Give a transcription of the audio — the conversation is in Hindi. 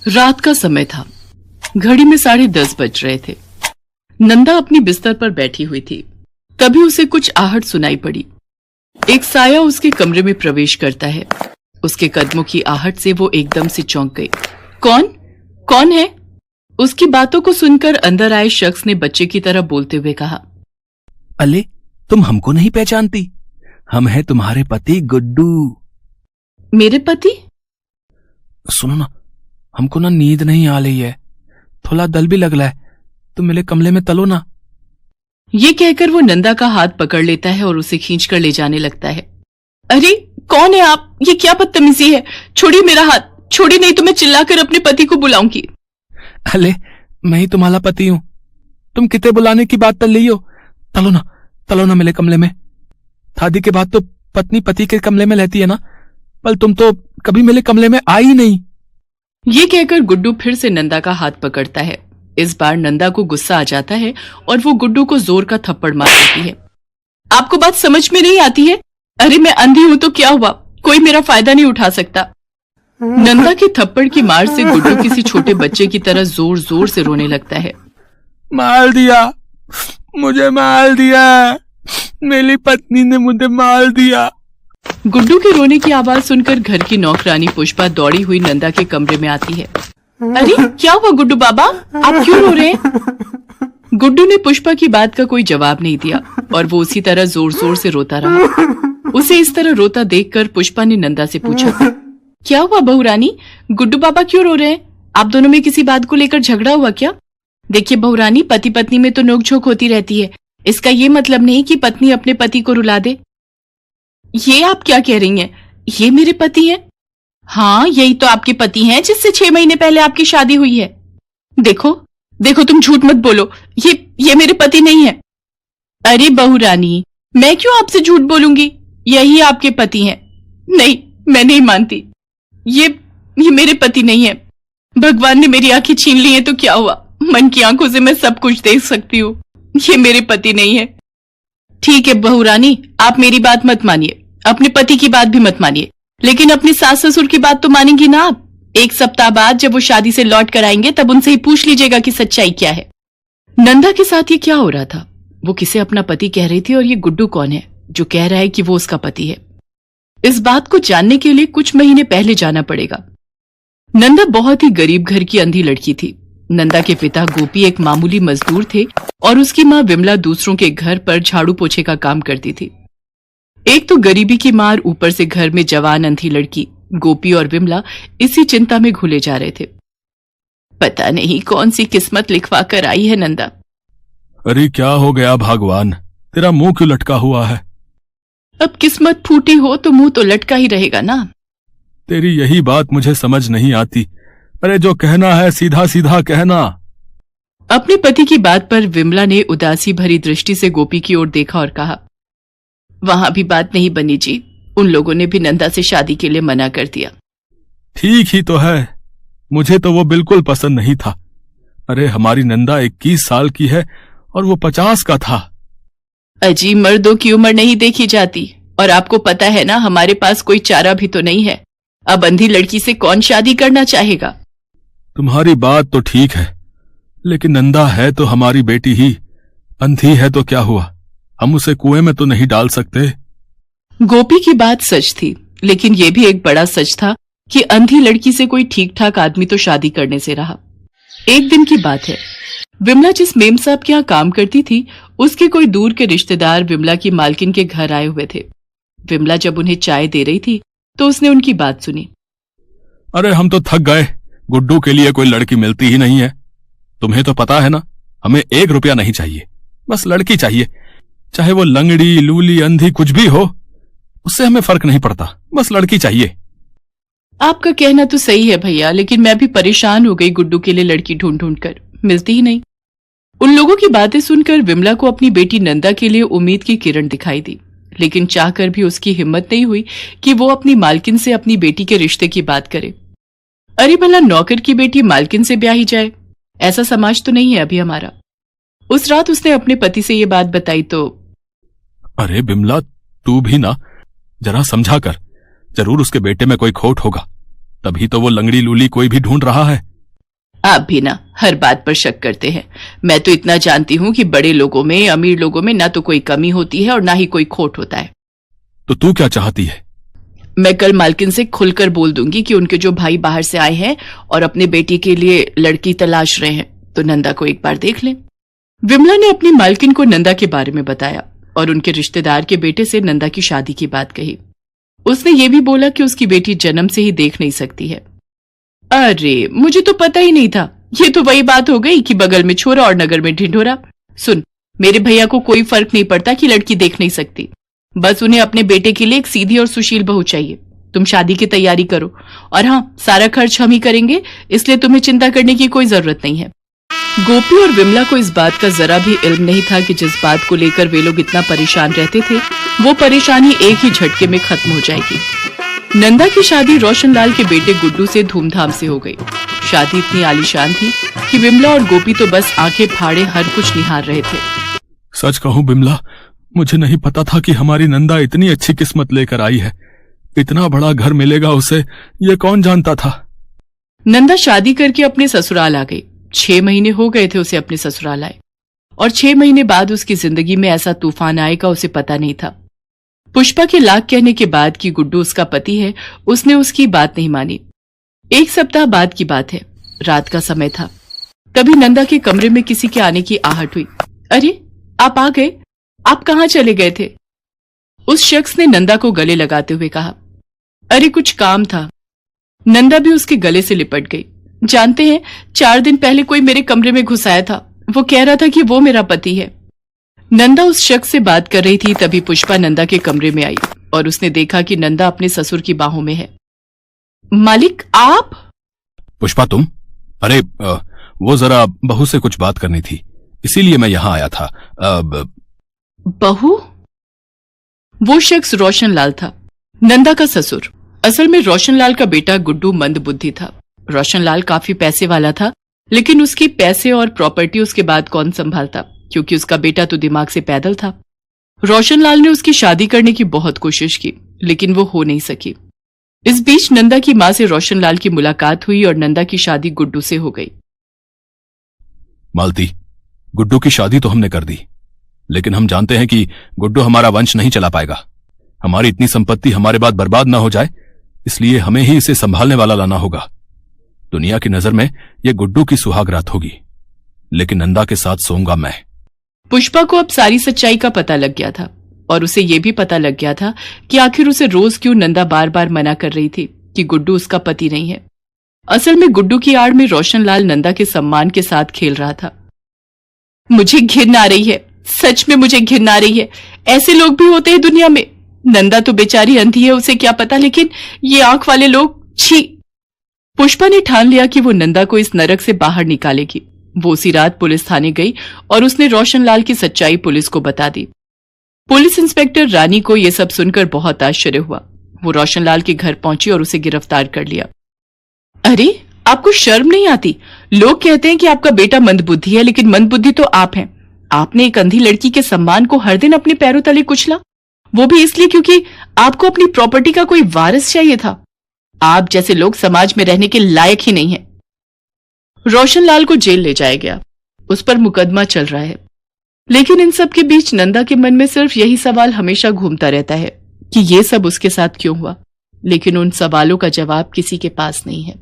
रात का समय था। घड़ी में 10:30 बज रहे थे। नंदा अपनी बिस्तर पर बैठी हुई थी। तभी उसे कुछ आहट सुनाई पड़ी। एक साया उसके कमरे में प्रवेश करता है। उसके कदमों की आहट से वो एकदम से चौंक गई। कौन कौन है? उसकी बातों को सुनकर अंदर आए शख्स ने बच्चे की तरह बोलते हुए कहा, अले, तुम हमको नहीं पहचानती? हम हैं तुम्हारे पति गुड्डू। मेरे पति? सुनो ना, हमको ना नींद नहीं आ रही है, थोड़ा दल भी लग रहा है, तुम मेरे कमरे में तलो ना। ये कहकर वो नंदा का हाथ पकड़ लेता है और उसे खींचकर ले जाने लगता है। अरे कौन है आप? ये क्या बदतमीजी है? छोड़िए मेरा हाथ, छोड़िए नहीं तो मैं चिल्लाकर अपने पति को बुलाऊंगी। अले, मैं ही तुम्हारा पति हूं, तुम कितने बुलाने की बात कर रही हो? तलो ना मेरे कमरे में। शादी के बाद तो पत्नी पति के कमरे में रहती है ना, पर तुम तो कभी मेरे कमरे में आई नहीं। ये कहकर गुड्डू फिर से नंदा का हाथ पकड़ता है। इस बार नंदा को गुस्सा आ जाता है और वो गुड्डू को जोर का थप्पड़ मार देती है। आपको बात समझ में नहीं आती है? अरे मैं अंधी हूं तो क्या हुआ, कोई मेरा फायदा नहीं उठा सकता। नंदा के थप्पड़ की मार से गुड्डू किसी छोटे बच्चे की तरह जोर जोर से रोने लगता है। मार दिया, मुझे मार दिया, मेरी पत्नी ने मुझे मार दिया। गुड्डू के रोने की आवाज सुनकर घर की नौकरानी पुष्पा दौड़ी हुई नंदा के कमरे में आती है। अरे क्या हुआ गुड्डू बाबा, आप क्यों रो रहे हैं? गुड्डू ने पुष्पा की बात का कोई जवाब नहीं दिया और वो उसी तरह जोर जोर से रोता रहा। उसे इस तरह रोता देखकर पुष्पा ने नंदा से पूछा, क्या हुआ बहू रानी, गुड्डू बाबा क्यों रो रहे हैं? आप दोनों में किसी बात को लेकर झगड़ा हुआ क्या? देखिए बहू रानी, पति पत्नी में तो नोकझोंक होती रहती है, इसका ये मतलब नहीं कि पत्नी अपने पति को रुला दे। ये आप क्या कह रही हैं? ये मेरे पति हैं? हाँ, यही तो आपके पति हैं जिससे 6 महीने पहले आपकी शादी हुई है। देखो तुम झूठ मत बोलो, ये मेरे पति नहीं है। अरे बहू रानी, मैं क्यों आपसे झूठ बोलूंगी? यही आपके पति हैं। नहीं, मैं नहीं मानती, ये मेरे पति नहीं है। भगवान ने मेरी आंखें छीन ली है तो क्या हुआ, मन की आंखों से मैं सब कुछ देख सकती हूँ। ये मेरे पति नहीं है। ठीक है बहू रानी, आप मेरी बात मत मानिए, अपने पति की बात भी मत मानिए, लेकिन अपने सास ससुर की बात तो मानेंगी ना आप। 1 सप्ताह बाद जब वो शादी से लौट कर आएंगे तब उनसे ही पूछ लीजिएगा कि सच्चाई क्या है। नंदा के साथ ये क्या हो रहा था? वो किसे अपना पति कह रही थी और ये गुड्डू कौन है जो कह रहा है कि वो उसका पति है? इस बात को जानने के लिए कुछ महीने पहले जाना पड़ेगा। नंदा बहुत ही गरीब घर की अंधी लड़की थी। नंदा के पिता गोपी एक मामूली मजदूर थे और उसकी माँ विमला दूसरों के घर पर झाड़ू पोछे का काम करती थी। एक तो गरीबी की मार, ऊपर से घर में जवान अंधी लड़की। गोपी और विमला इसी चिंता में घुले जा रहे थे। पता नहीं कौन सी किस्मत लिखवा कर आई है नंदा। अरे क्या हो गया भगवान, तेरा मुंह क्यों लटका हुआ है? अब किस्मत फूटी हो तो मुंह तो लटका ही रहेगा ना। तेरी यही बात मुझे समझ नहीं आती। अरे जो कहना है सीधा सीधा कहना। अपने पति की बात पर विमला ने उदासी भरी दृष्टि से गोपी की ओर देखा और कहा, वहां भी बात नहीं बनी जी, उन लोगों ने भी नंदा से शादी के लिए मना कर दिया। ठीक ही तो है, मुझे तो वो बिल्कुल पसंद नहीं था। अरे हमारी नंदा 21 साल की है और वो 50 का था। अजी, मर्दों की उम्र नहीं देखी जाती, और आपको पता है ना हमारे पास कोई चारा भी तो नहीं है। अब अंधी लड़की से कौन शादी करना चाहेगा? तुम्हारी बात तो ठीक है, लेकिन नंदा है तो हमारी बेटी ही, अंधी है तो क्या हुआ, हम उसे कुएं में तो नहीं डाल सकते। गोपी की बात सच थी, लेकिन यह भी एक बड़ा सच था कि अंधी लड़की से कोई ठीक ठाक आदमी तो शादी करने से रहा। एक दिन की बात है, विमला जिस मेम साहब के यहाँ काम करती थी, उसके कोई दूर के रिश्तेदार विमला की मालकिन के घर आए हुए थे। विमला जब उन्हें चाय दे रही थी तो उसने उनकी बात सुनी। अरे हम तो थक गए, गुड्डू के लिए कोई लड़की मिलती ही नहीं है। तुम्हें तो पता है ना, हमें 1 रुपया नहीं चाहिए, बस लड़की चाहिए, चाहे वो लंगड़ी लूली अंधी कुछ भी हो, उससे हमें फर्क नहीं पड़ता, बस लड़की चाहिए। आपका कहना तो सही है भैया, लेकिन मैं भी परेशान हो गई गुड्डू के लिए लड़की ढूंढ ढूंढ कर, मिलती ही नहीं। उन लोगों की बातें सुनकर विमला को अपनी बेटी नंदा के लिए उम्मीद की किरण दिखाई दी, लेकिन चाहकर भी उसकी हिम्मत नहीं हुई कि वो अपनी मालकिन से अपनी बेटी के रिश्ते की बात करे। अरे भला नौकर की बेटी मालकिन से ब्याही जाए, ऐसा समाज तो नहीं है अभी हमारा। उस रात उसने अपने पति से ये बात बताई तो, अरे बिमला, तू भी ना जरा समझा कर, जरूर उसके बेटे में कोई खोट होगा, तभी तो वो लंगड़ी लूली कोई भी ढूंढ रहा है। आप भी ना हर बात पर शक करते हैं। मैं तो इतना जानती हूँ कि बड़े लोगों में, अमीर लोगों में ना तो कोई कमी होती है और ना ही कोई खोट होता है। तो तू क्या चाहती है? मैं कल मालकिन से खुलकर बोल दूंगी कि उनके जो भाई बाहर से आए हैं और अपने बेटी के लिए लड़की तलाश रहे हैं, तो नंदा को एक बार देख लें। विमला ने अपनी मालकिन को नंदा के बारे में बताया और उनके रिश्तेदार के बेटे से नंदा की शादी की बात कही। उसने ये भी बोला कि उसकी बेटी जन्म से ही देख नहीं सकती है। अरे मुझे तो पता ही नहीं था। ये तो वही बात हो गई कि बगल में छोरा और नगर में ढिंढोरा। सुन, मेरे भैया को कोई फर्क नहीं पड़ता कि लड़की देख नहीं सकती, बस उन्हें अपने बेटे के लिए एक सीधी और सुशील बहू चाहिए। तुम शादी की तैयारी करो, और हाँ, सारा खर्च हम ही करेंगे, इसलिए तुम्हें चिंता करने की कोई जरूरत नहीं है। गोपी और विमला को इस बात का जरा भी इल्म नहीं था कि जिस बात को लेकर वे लोग इतना परेशान रहते थे, वो परेशानी एक ही झटके में खत्म हो जाएगी। नंदा की शादी रोशनलाल के बेटे गुड्डू से धूमधाम से हो गई। शादी इतनी आलीशान थी कि विमला और गोपी तो बस आंखें फाड़े हर कुछ निहार रहे थे। सच कहूं विमला, मुझे नहीं पता था कि हमारी नंदा इतनी अच्छी किस्मत लेकर आई है। इतना बड़ा घर मिलेगा उसे, ये कौन जानता था। नंदा शादी करके अपने ससुराल आ गई। 6 महीने हो गए थे उसे अपने ससुराल आए, और 6 महीने बाद उसकी जिंदगी में ऐसा तूफान आएगा उसे पता नहीं था। पुष्पा के लाख कहने के बाद कि गुड्डू उसका पति है, उसने उसकी बात नहीं मानी। 1 सप्ताह बाद की बात है, रात का समय था। तभी नंदा के कमरे में किसी के आने की आहट हुई। अरे आप आ गए, आप कहाँ चले गए थे? उस शख्स ने नंदा को गले लगाते हुए कहा। अरे कुछ काम था। नंदा भी उसके गले से लिपट गई। जानते हैं, 4 दिन पहले कोई मेरे कमरे में घुस आया था। वो कह रहा था कि वो मेरा पति है। नंदा उस शख्स से बात कर रही थी, तभी पुष्पा नंदा के कमरे में आई और उसने देखा कि नंदा अपने ससुर की बाहों में है। मालिक आप? पुष्पा तुम? अरे वो जरा बहू से कुछ बात करनी थी, इसीलिए मैं यहां आया था। बहू? वो शख्स रोशनलाल था, नंदा का ससुर। असल में रोशनलाल का बेटा गुड्डू मंदबुद्धि था। रोशनलाल काफी पैसे वाला था, लेकिन उसकी पैसे और प्रॉपर्टी उसके बाद कौन संभालता, क्योंकि उसका बेटा तो दिमाग से पैदल था। रोशनलाल ने उसकी शादी करने की बहुत कोशिश की, लेकिन वो हो नहीं सकी। इस बीच नंदा की मां से रोशनलाल की मुलाकात हुई और नंदा की शादी गुड्डू से हो गई। मालती, गुड्डू की शादी तो हमने कर दी, लेकिन हम जानते हैं कि गुड्डू हमारा वंश नहीं चला पाएगा। हमारी इतनी संपत्ति हमारे बाद बर्बाद ना हो जाए, इसलिए हमें ही इसे संभालने वाला लाना होगा। दुनिया की नजर में यह गुड्डू की सुहागरात होगी, लेकिन नंदा के साथ सोऊंगा मैं। पुष्पा को अब सारी सच्चाई का पता लग गया था, और उसे यह भी पता लग गया था कि आखिर उसे रोज क्यों नंदा बार बार मना कर रही थी कि गुड्डू उसका पति नहीं है। असल में गुड्डू की आड़ में रोशनलाल नंदा के सम्मान के साथ खेल रहा था। मुझे घिन आ रही है, सच में मुझे घिन आ रही है। ऐसे लोग भी होते हैं दुनिया में। नंदा तो बेचारी अंधी है, उसे क्या पता, लेकिन ये आंख वाले लोग, छी। पुष्पा ने ठान लिया कि वो नंदा को इस नरक से बाहर निकालेगी। वो उसी रात पुलिस थाने गई और उसने रोशनलाल की सच्चाई पुलिस को बता दी। पुलिस इंस्पेक्टर रानी को यह सब सुनकर बहुत आश्चर्य हुआ। वो रोशनलाल के घर पहुंची और उसे गिरफ्तार कर लिया। अरे आपको शर्म नहीं आती? लोग कहते हैं कि आपका बेटा मंदबुद्धि है, लेकिन मंदबुद्धि तो आप हैं। आपने एक अंधी लड़की के सम्मान को हर दिन अपने पैरों तले कुचला, वो भी इसलिए क्योंकि आपको अपनी प्रॉपर्टी का कोई वारिस चाहिए था। आप जैसे लोग समाज में रहने के लायक ही नहीं हैं। रोशनलाल को जेल ले जाया गया, उस पर मुकदमा चल रहा है। लेकिन इन सब के बीच नंदा के मन में सिर्फ यही सवाल हमेशा घूमता रहता है कि ये सब उसके साथ क्यों हुआ, लेकिन उन सवालों का जवाब किसी के पास नहीं है।